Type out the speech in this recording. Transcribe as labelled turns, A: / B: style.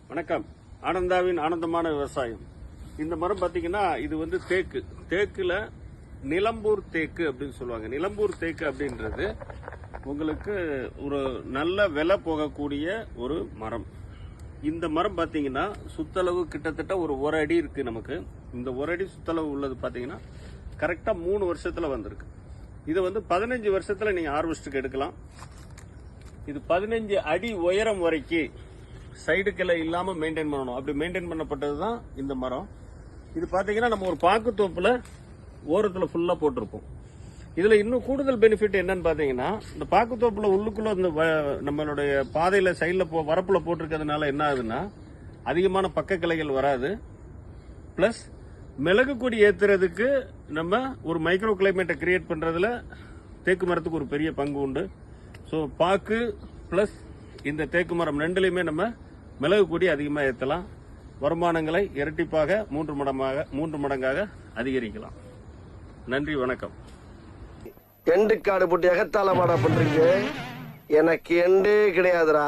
A: வணக்கம். ஆனந்தாவின் ஆனந்தமான விவசாயம். இந்த மரம் பாத்தீங்கன்னா இது வந்து தேக்குல நிலம்பூர் தேக்கு அப்படின்னு சொல்லுவாங்க. நிலம்பூர் தேக்கு அப்படின்றது உங்களுக்கு ஒரு நல்ல விலை போகக்கூடிய ஒரு மரம். இந்த மரம் பாத்தீங்கன்னா சுத்தளவு கிட்டத்தட்ட ஒரு அடி இருக்கு நமக்கு. இந்த ஒரு அடி சுத்தளவு உள்ளது பாத்தீங்கன்னா கரெக்டா 3 வருஷத்துல வந்திருக்கு. இது வந்து 15 வருஷத்துல நீங்க ஹார்வெஸ்டுக்கு எடுக்கலாம். இது 15 அடி உயரம் வரைக்கும் சைடு கிளை இல்லாம மெயின்டைன் பண்ணணும். அப்படி மெயின்டைன் பண்ணப்பட்டதுதான் இந்த மரம். இது பாத்தீங்கன்னா நம்ம ஒரு பாக்குத்தோப்புல ஓரத்துல ஃபுல்லா போட்டிருப்போம். இதுல இன்னும் கூடுதல் பெனிஃபிட் என்னன்னு பாத்தீங்கன்னா, இந்த பாக்குத்தோப்புல உள்ளுக்குள்ள இந்த நம்மளுடைய பாதையில சைட்ல வரப்புல போட்டிருக்கிறதுனால என்ன ஆகுதுன்னா அதிகமான பக்க கிளைகள் வராது. பிளஸ் மிளகு கொடி ஏத்துறதுக்கு நம்ம ஒரு மைக்ரோ கிளைமேட்டை கிரியேட் பண்றதுல தேக்கு மரத்துக்கு ஒரு பெரிய பங்கு உண்டு. ஸோ பாக்கு பிளஸ் இந்த தேக்கு மரம் ரெண்டுலையுமே நம்ம மிளகு கொடி அதிகமாக ஏற்றலாம். வருமானங்களை இரட்டிப்பாக 3 மடங்காக அதிகரிக்கலாம். நன்றி, வணக்கம்.
B: எண்டு காடு போட்டு எகத்தால மாடா பண்றீங்க. எனக்கு எண்டே கிடையாதுடா.